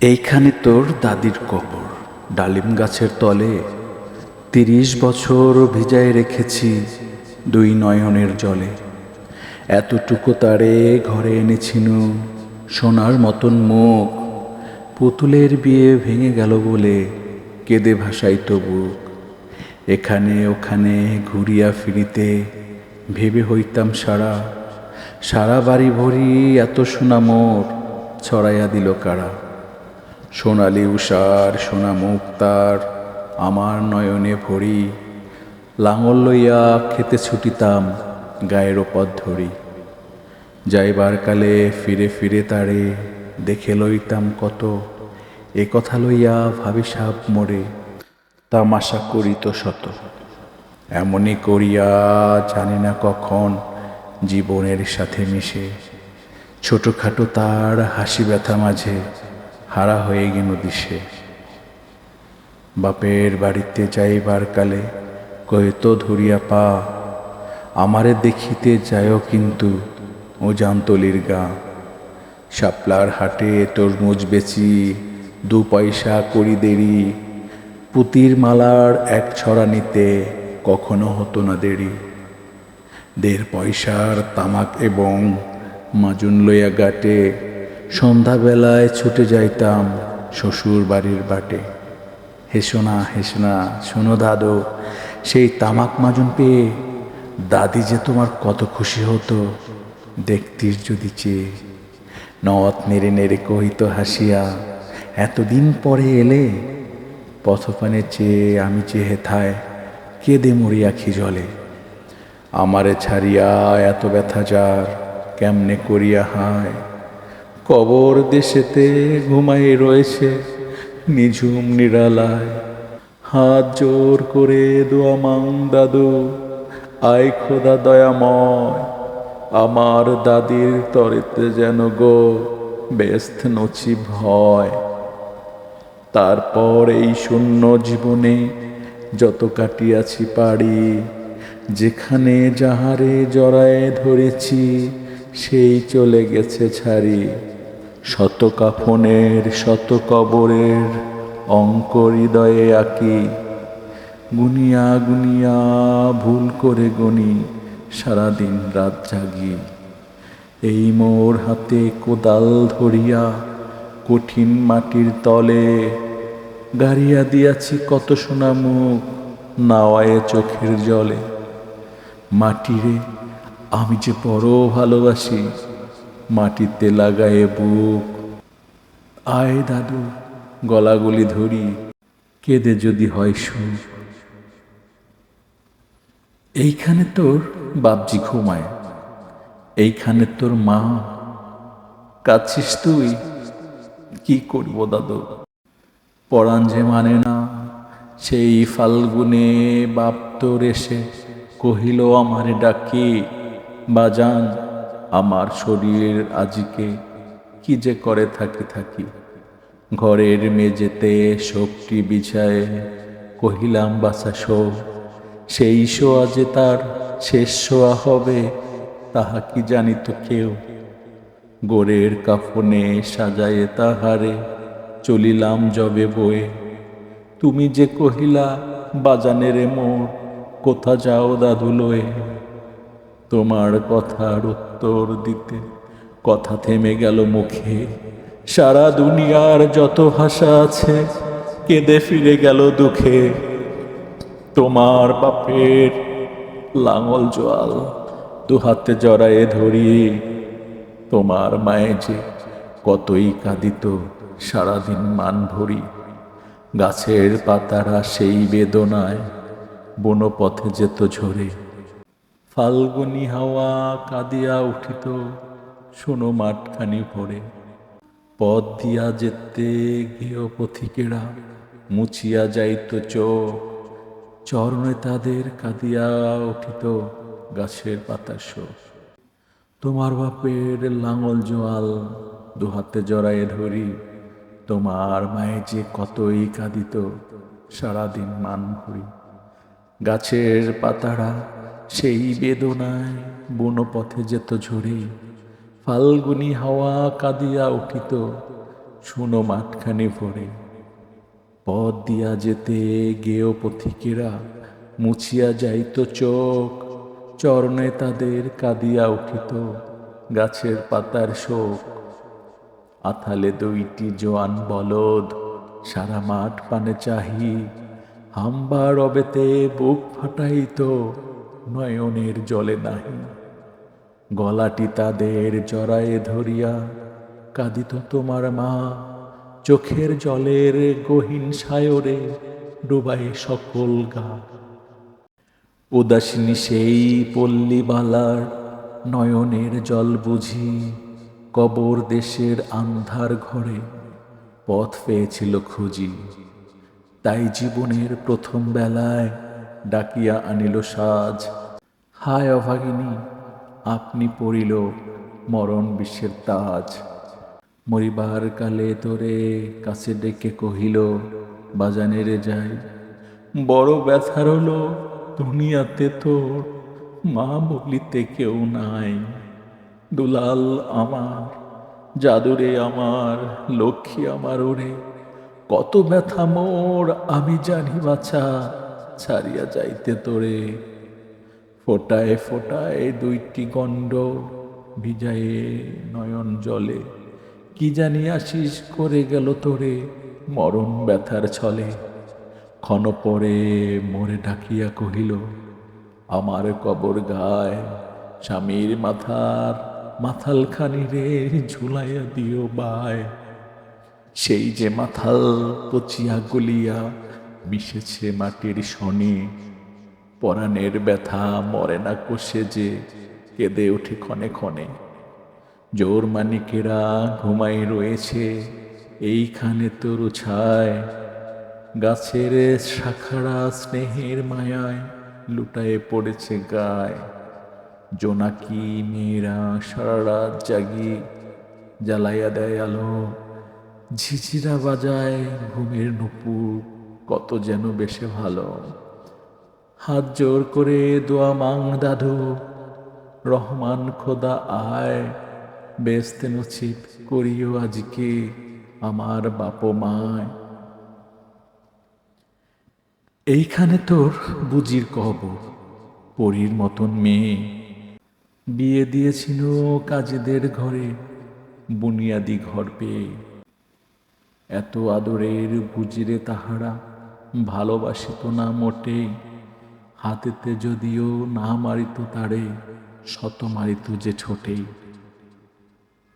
এইখানে তোর দাদির কবর, ডালিম গাছের তলে ৩০ বছর ভিজায় রেখেছি দুই নয়নের জলে। এতটুকু তারে ঘরে এনেছিনু, সোনার মতন মুখ, পুতুলের বিয়ে ভেঙে গেল বলে কেঁদে ভাসাইত বুক। এখানে ওখানে ঘুরিয়া ফিরিতে ভেবে হইতাম সারা, সারা বাড়ি ভরি এত সোনা মোর ছড়াইয়া দিল কারা। সোনালি উষার সোনা মুখ তার আমার নয়নে ভরি, লাঙল লইয়া খেতে ছুটিতাম গায়ের পথ ধরি। যাইবার কালে ফিরে ফিরে তারে দেখে লইতাম কত, এ কথা লইয়া ভাবি সাপ মোরে তামাশা করিত শত। এমনি করিয়া জানি না কখন জীবনের সাথে মিশে ছোটখাটো তার হাসি ব্যথা মাঝে হারা হয়ে গেল দিশে। বাপের বাড়িতে যাইবার কালে কইতো ধরিয়া পা, আমারে দেখিতে যায়ও কিন্তু ও জানতলির গা। শাপলার হাটে তরমুজ বেচি 2 পয়সা করি দেরি, পুতির মালার এক ছড়া নিতে কখনো হতো না দেরি। 1.5 পয়সার তামাক এবং মাজুন লইয়া গাটে সন্ধ্যাবেলায় ছুটে যাইতাম শ্বশুর বাড়ির বাটে। হেসো না হেসো না, শোনো দাদু, সেই তামাক মাজুন পেয়ে দাদি যে তোমার কত খুশি হতো দেখতিস যদি চেয়ে। নথ নেড়ে নেড়ে কহিত হাসিয়া, এতদিন পরে এলে। পথপানে চেয়ে আমি যে হেথায় কেঁদে মরি আখি জলে। আমারে ছাড়িয়া এত ব্যথা যার কেমনে করিয়া হায়, কবর দেশেতে ঘুমাই রয়েছে নিঝুম নিরালায়। হাত জোর করে দোয়া মাং দাদু, আয় খোদা দয়াময়, আমার দাদির তরেতে যেন গো ব্যস্ত নচি ভয়। তারপর এই শূন্য জীবনে যত কাটিয়াছি পাড়ি, যেখানে যাহারে জড়ায়ে ধরেছি সেই চলে গেছে ছাড়ি। শত কাফনের শত কবরের অঙ্ক হৃদয়ে আঁকি, গুনিয়া গুনিয়া ভুল করে গনি সারাদিন রাত জাগি। এই মোর হাতে কোদাল ধরিয়া কঠিন মাটির তলে গাড়িয়া দিয়াছি কত সোনা মুখ নাওয়ায়ে চোখের জলে। মাটিরে আমি যে বড় ভালোবাসি, মাটিতে লাগায়ে বুক। আয় দাদু, গলাগলি ধরি, কেঁদে যদি হয় সুখ। এইখানে তোর বাপজি ঘুমায়, এইখানে তোর মা, কাঁদছিস তুই? কি করব দাদু, পরাণ যে মানে না। সেই ফাল্গুনে বাপ তোর এসে কহিল আমারে ডাকি, বাজান আমার শরীর আজিকে কি যে করে থাকি থাকি। ঘরের মেঝেতে শোকটি বিছায়ে কহিলাম বাছা শো, সেই শোয়া যে তার শেষ শোয়া হবে তাহা কি জানিত কেউ। গোরের কাফনে সাজায়ে তাহারে চলিলাম যবে বয়ে। তুমি যে কহিলা বাজানেরে মোর, কোথা যাও দাদু লয়ে। তোমার কথার উত্তর দিতে কথা থেমে গেল মুখে। সারা দুনিয়ার যত ভাষা আছে কেঁদে ফিরে গেল দুঃখে। তোমার বাপের লাঙল জোয়াল 2 হাতে জড়ায়ে ধরি, তোমার মায়ে যে কতই কাঁদিত সারাদিন মান ভরি। গাছের পাতারা সেই বেদনায় বনপথে যেত ঝরে। ফাল্গুনি হাওয়া কাঁদিয়া উঠিত শোনো মাঠখানি ভরে। পথ দিয়া যেতে গেয় পথিকেরা মুছিয়া যাইত চোখ, চরণে তাদের কাঁদিয়া উঠিত গাছের পাতার শোক। তোমার বাপের লাঙল জোয়াল 2 হাতে জড়ায়ে ধরি, তোমার মায়ে যে কতই কাঁদিত সারাদিন মান ভরি। গাছের পাতারা সেই বেদনায় বনপথে যেত ঝরে। ফাল্গুনি হাওয়া কাঁদিয়া উঠিত শুনো মাঠখানি ভরে পথ দিয়া যেতে গেও পথিকেরা মুছিয়া যাইত চোখ, চরণে তাদের কাঁদিয়া উঠিত গাছের পাতার শোক। আথালে দুইটি জোয়ান বলদ সারা মাঠ পানে চাহি, হাম্বা রবেতে বুক ফাটাইত নয়নের জলে নাহি। গলাটি তাদের জড়ায়ে ধরিয়া কাঁদিত তোমার মা, চোখের জলের গহীন সায়রে ডুবায় সকল গা। উদাসিনী সেই পল্লীবালার নয়নের জল বুঝি কবর দেশের আন্ধার ঘরে পথ পেয়েছিল খুঁজি। তাই জীবনের প্রথম বেলায় ডাকিয়া আনিল সাজ, হায় অভাগিনী আপনি পড়িল মরণ বিশ্বের তাজ। মরিবার কালে তোরে কাছে ডেকে কহিল, বাজানেরে যাই বড় ব্যথার হলো দুনিয়াতে তোর মা বলিতে কেউ নাই। দুলাল আমার, জাদুরে আমার, লক্ষ্মী আমার ওরে, কত ব্যথা মোর আমি জানি বাছা ছাড়িয়া যাইতে তোরে। ফোটায় ফোটায় দুইটি গণ্ড ভিজায়ে নয়ন জলে, কি জানি আশিস করে গেল তোরে মরণ ব্যথার ছলে। ক্ষণ পরে মোরে ডাকিয়া কহিল, আমার কবর গায় স্বামীর মাথালখানি রে ঝুলাইয়া দিও বায়। সেই যে মাথাল পচিয়া গলিয়া মিশেছে মাটির শনি, পরাণের ব্যথা মরে না কোষে যে কেঁদে ওঠে ক্ষণে ক্ষণে। জোর মানিকেরা ঘুমাই রয়েছে এইখানে তোর ছায়, গাছের শাখারা স্নেহের মায়ায় লুটায়ে পড়েছে গায়। জোনাকি মেয়েরা সারা রাত জাগি জ্বালাইয়া দেয় আলো, ঝিঝিরা বাজায় ঘুমের নুপুর কত যেন বেশে ভালো। হাত জোর করে দোয়া মাং দাদু, রহমান খোদা আয়, বেস্তে নছিব করিও আজকে আমার বাপ মায়। এইখানে তোর বুজির কবর, পরীর মতন মেয়ে, বিয়ে দিয়েছিল কাজীদের ঘরে বুনিয়াদি ঘর পেয়ে। এত আদরের বুজিরে তাহারা ভালোবাসিত না মোটে, হাতেতে যদিও না মারিত তারে শত মারিত যে ছোটে।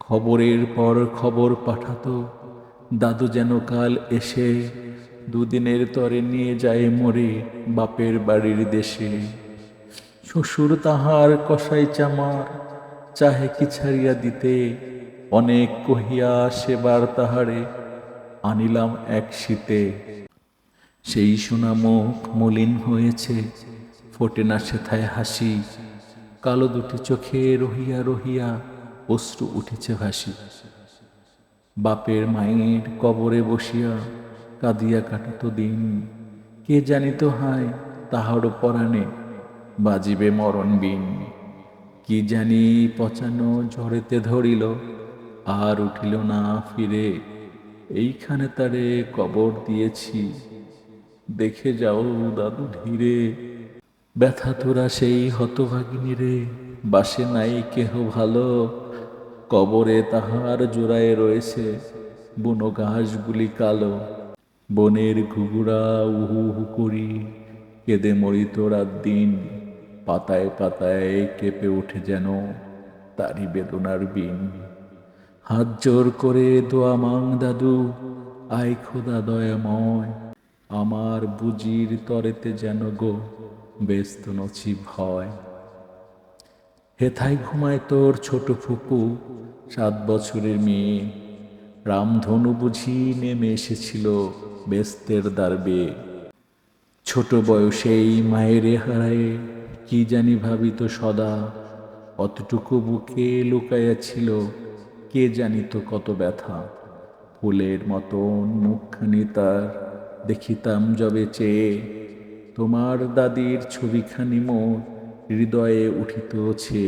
খবরের পর খবর পাঠাতো দাদু যেন কাল এসে, দুদিনের তরে নিয়ে যায় মোরে বাপের বাড়ির দেশে। শ্বশুর তাহার কসাই চামার চাহে কি ছাড়িয়া দিতে, অনেক কহিয়া সেবার তাহারে আনিলাম এক শীতে। সেই সোনা মুখ মলিন হয়েছে, ফোটে না সেথায় হাসি, কালো দুটি চোখে রহিয়া রহিয়া অশ্রু উঠেছে ভাসি। বাপের মায়ের কবরে বসিয়া কাঁদিয়া কাটিত দিন, কে জানিত হায় তাহারও পরাণে বাজিবে মরণ বিন। কি জানি পচানো ঝড়েতে ধরিল আর উঠিল না ফিরে, এইখানে তারে কবর দিয়েছি দেখে যাও দাদু ধীরে। ব্যথা তোরা সেই হতভাগিনী রে, বাসে নাই কেহ ভালো, কবরে তাহার জোড়ায় রয়েছে বুনো ঘাসগুলি কালো। বনের ঘুঘুরা উহু হু করি কেঁদে মরিত রাত দিন, পাতায় পাতায় কেঁপে ওঠে যেন তারি বেদনার বিন। হাত জোর করে দোয়া মাং দাদু, আয় খোদা দয়াময়, আমার বুজির তরেতে যেন গো ব্যস্ত নছিব হয়। হেথায় ঘুমায় তোর ছোট ফুপু 7 বছরের মেয়ে, রামধনু বুঝি নেমে এসেছিল বেস্তের দ্বারবে। ছোট বয়সেই মায়েরে হারায়ে কি জানি ভাবিত সদা, অতটুকু বুকে লুকাইয়াছিল কে জানিত কত ব্যথা। ফুলের মতন মুখখানি তার দেখিতাম যবে চেয়ে, তোমার দাদির ছবিখানি মোর হৃদয়ে উঠিতছে।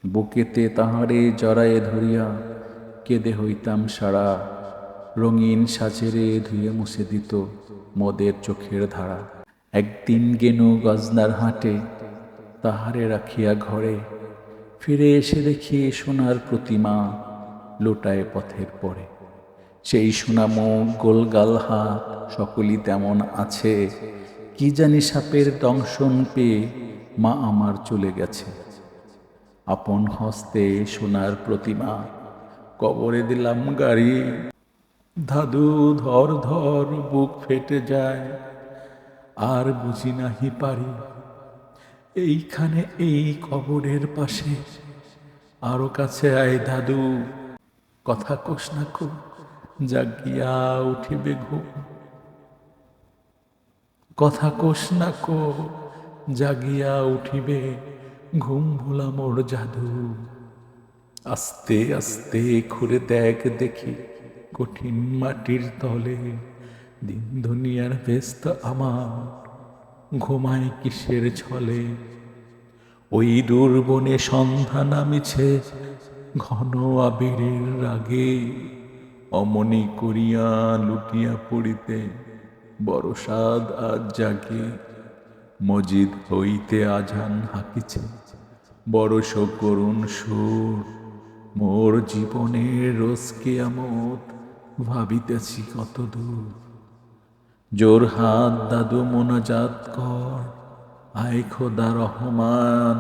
বুকেতে তাহারে জড়ায়ে ধরিয়া কেঁদে হইতাম সারা, রঙিন সাজেরে ধুয়ে মুছে দিত মোদের চোখের ধারা। একদিন গেনু গজনার হাটে, তাহারে রাখিয়া ঘরে, ফিরে এসে দেখি সোনার প্রতিমা লোটায় পথের পরে। সেই সোনা মুখ, গোলগাল হাত, সকলই তেমন আছে। কি জানি সাপের দংশন পেয়ে মা আমার চলে গেছে। আপন হস্তে সোনার প্রতিমা কবরে দিলাম গাড়ি। দাদু ধর ধর বুক ফেটে যায়, আর বুঝি নাহি পারি। এইখানে এই কবরের পাশে আরো কাছে আয় দাদু, কথা কোস না কো, জাগিয়া উঠিবে ঘুম। কথা কোস না কো, জাগিয়া উঠিবে ঘুম ভোলা মোর জাদু। আস্তে আস্তে ঘুরে দেখ দেখি কঠিন মাটির তলে, দিন দুনিয়ার ব্যস্ত আমার ঘুমায় কিসের ছলে। ওই দূর বনে সন্ধ্যা নামিছে ঘন আবিরের রাগে, অমনি করিয়া লুটিয়া পড়িতে বড় সাদ আজ জাগে। মজিদ হইতে আজান হাকিছে বড় সকরুণ সুর, মোর জীবনের রোজ কিয়ামত ভাবিতেছি কত দূর। জোর হাত দাদু মোনাজাত কর, আয় খোদা রহমান,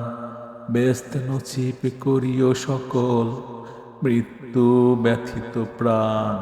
ব্যস্ত নচিব করিও সকল মৃত্যু ব্যথিত প্রাণ।